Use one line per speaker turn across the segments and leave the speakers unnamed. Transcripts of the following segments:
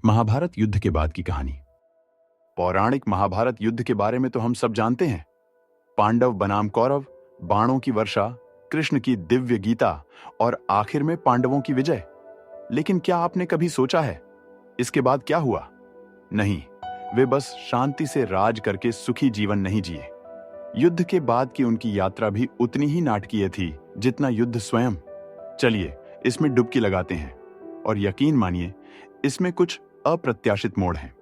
महाभारत युद्ध के बाद की कहानी। पौराणिक महाभारत युद्ध के बारे में तो हम सब जानते हैं। पांडव बनाम कौरव, बाणों की वर्षा, कृष्ण की दिव्य गीता और आखिर में पांडवों की विजय। लेकिन क्या आपने कभी सोचा है इसके बाद क्या हुआ? नहीं, वे बस शांति से राज करके सुखी जीवन नहीं जिए। युद्ध के बाद की उनकी यात्रा भी उतनी ही नाटकीय थी जितना युद्ध स्वयं। चलिए इसमें डुबकी लगाते हैं और यकीन मानिए इसमें कुछ अप्रत्याशित मोड़ हैं।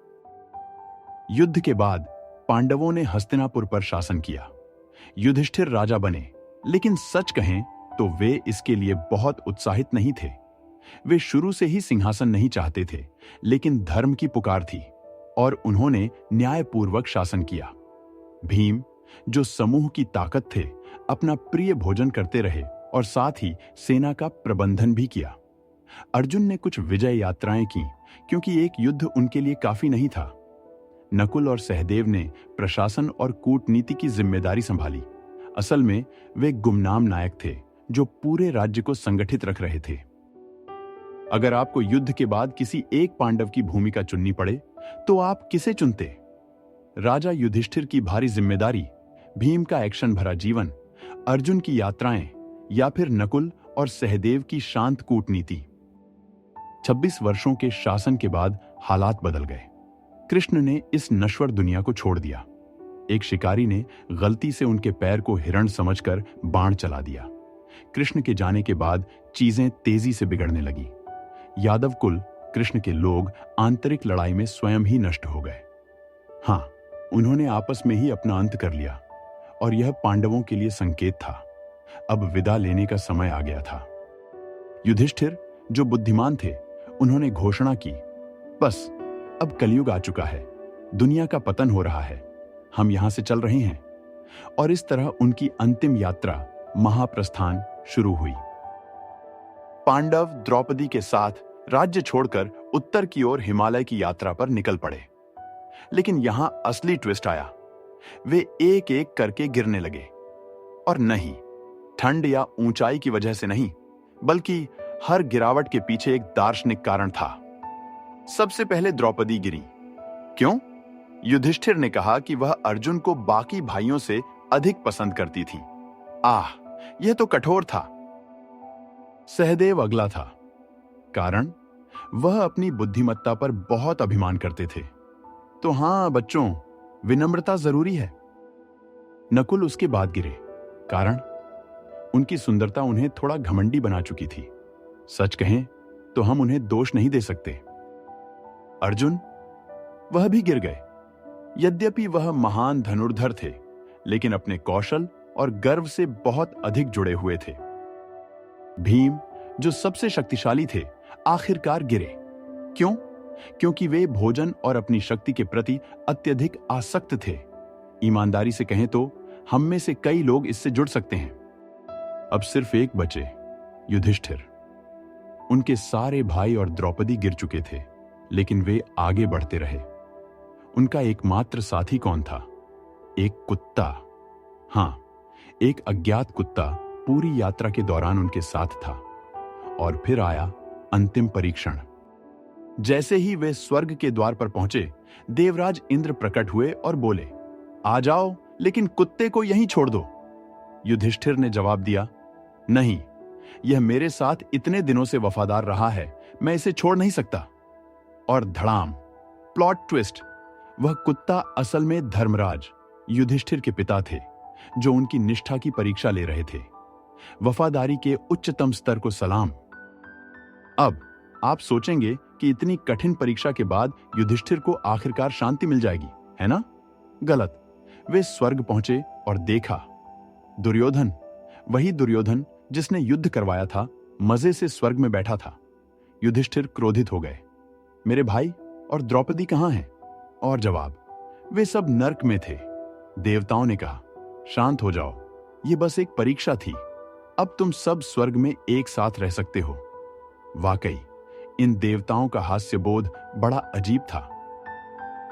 युद्ध के बाद पांडवों ने हस्तिनापुर पर शासन किया। युधिष्ठिर राजा बने, लेकिन सच कहें तो वे इसके लिए बहुत उत्साहित नहीं थे। वे शुरू से ही सिंहासन नहीं चाहते थे, लेकिन धर्म की पुकार थी और उन्होंने न्यायपूर्वक शासन किया। भीम, जो समूह की ताकत थे, अपना प्रिय भोजन करते रहे और साथ ही सेना का प्रबंधन भी किया। अर्जुन ने कुछ विजय यात्राएं की, क्योंकि एक युद्ध उनके लिए काफी नहीं था। नकुल और सहदेव ने प्रशासन और कूटनीति की जिम्मेदारी संभाली। असल में वे गुमनाम नायक थे जो पूरे राज्य को संगठित रख रहे थे। अगर आपको युद्ध के बाद किसी एक पांडव की भूमिका चुननी पड़े तो आप किसे चुनते? राजा युधिष्ठिर की भारी जिम्मेदारी, भीम का एक्शन भरा जीवन, अर्जुन की यात्राएं, या फिर नकुल और सहदेव की शांत कूटनीति? 26 वर्षों के शासन के बाद हालात बदल गए। कृष्ण ने इस नश्वर दुनिया को छोड़ दिया। एक शिकारी ने गलती से उनके पैर को हिरण समझकर बाण चला दिया। कृष्ण के जाने के बाद चीजें तेजी से बिगड़ने लगी। यादव कुल, कृष्ण के लोग आंतरिक लड़ाई में स्वयं ही नष्ट हो गए। हाँ, उन्होंने आपस में ही अपना अंत कर लिया और यह पांडवों के लिए संकेत था। अब विदा लेने का समय आ गया था। युधिष्ठिर, जो बुद्धिमान थे, उन्होंने घोषणा की, बस अब कलयुग आ चुका है, दुनिया का पतन हो रहा है, हम यहां से चल रहे हैं। और इस तरह उनकी अंतिम यात्रा महाप्रस्थान शुरू हुई। पांडव द्रौपदी के साथ राज्य छोड़कर उत्तर की ओर हिमालय की यात्रा पर निकल पड़े। लेकिन यहां असली ट्विस्ट आया। वे एक एक करके गिरने लगे। और नहीं, ठंड या ऊंचाई की वजह से नहीं, बल्कि हर गिरावट के पीछे एक दार्शनिक कारण था। सबसे पहले द्रौपदी गिरी। क्यों? युधिष्ठिर ने कहा कि वह अर्जुन को बाकी भाइयों से अधिक पसंद करती थी। यह तो कठोर था। सहदेव अगला था। कारण, वह अपनी बुद्धिमत्ता पर बहुत अभिमान करते थे। तो हां बच्चों, विनम्रता जरूरी है। नकुल उसके बाद गिरे। कारण, उनकी सुंदरता उन्हें थोड़ा घमंडी बना चुकी थी। सच कहें तो हम उन्हें दोष नहीं दे सकते। अर्जुन, वह भी गिर गए। यद्यपि वह महान धनुर्धर थे, लेकिन अपने कौशल और गर्व से बहुत अधिक जुड़े हुए थे। भीम, जो सबसे शक्तिशाली थे, आखिरकार गिरे। क्यों? क्योंकि वे भोजन और अपनी शक्ति के प्रति अत्यधिक आसक्त थे। ईमानदारी से कहें तो हम में से कई लोग इससे जुड़ सकते हैं। अब सिर्फ एक बचे, युधिष्ठिर। उनके सारे भाई और द्रौपदी गिर चुके थे, लेकिन वे आगे बढ़ते रहे। उनका एकमात्र साथी कौन था? एक कुत्ता। हां, एक अज्ञात कुत्ता पूरी यात्रा के दौरान उनके साथ था। और फिर आया अंतिम परीक्षण। जैसे ही वे स्वर्ग के द्वार पर पहुंचे, देवराज इंद्र प्रकट हुए और बोले, आ जाओ, लेकिन कुत्ते को यहीं छोड़ दो। युधिष्ठिर ने जवाब दिया, नहीं, यह मेरे साथ इतने दिनों से वफादार रहा है, मैं इसे छोड़ नहीं सकता। और धड़ाम, प्लॉट ट्विस्ट, वह कुत्ता असल में धर्मराज, युधिष्ठिर के पिता थे, जो उनकी निष्ठा की परीक्षा ले रहे थे। वफादारी के उच्चतम स्तर को सलाम। अब आप सोचेंगे कि इतनी कठिन परीक्षा के बाद युधिष्ठिर को आखिरकार शांति मिल जाएगी, है ना? गलत। वे स्वर्ग पहुंचे और देखा, दुर्योधन, वही दुर्योधन जिसने युद्ध करवाया था, मजे से स्वर्ग में बैठा था। युधिष्ठिर क्रोधित हो गए, मेरे भाई और द्रौपदी कहां हैं? और जवाब, वे सब नर्क में थे। देवताओं ने कहा, शांत हो जाओ, ये बस एक परीक्षा थी, अब तुम सब स्वर्ग में एक साथ रह सकते हो। वाकई इन देवताओं का हास्य बोध बड़ा अजीब था।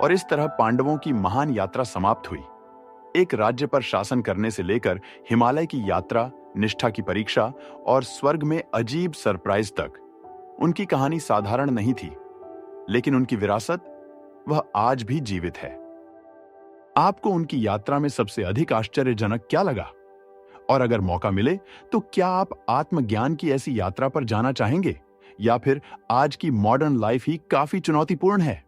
और इस तरह पांडवों की महान यात्रा समाप्त हुई। एक राज्य पर शासन करने से लेकर हिमालय की यात्रा, निष्ठा की परीक्षा और स्वर्ग में अजीब सरप्राइज तक, उनकी कहानी साधारण नहीं थी, लेकिन उनकी विरासत, वह आज भी जीवित है। आपको उनकी यात्रा में सबसे अधिक आश्चर्यजनक क्या लगा? और अगर मौका मिले तो क्या आप आत्मज्ञान की ऐसी यात्रा पर जाना चाहेंगे, या फिर आज की मॉडर्न लाइफ ही काफी चुनौतीपूर्ण है?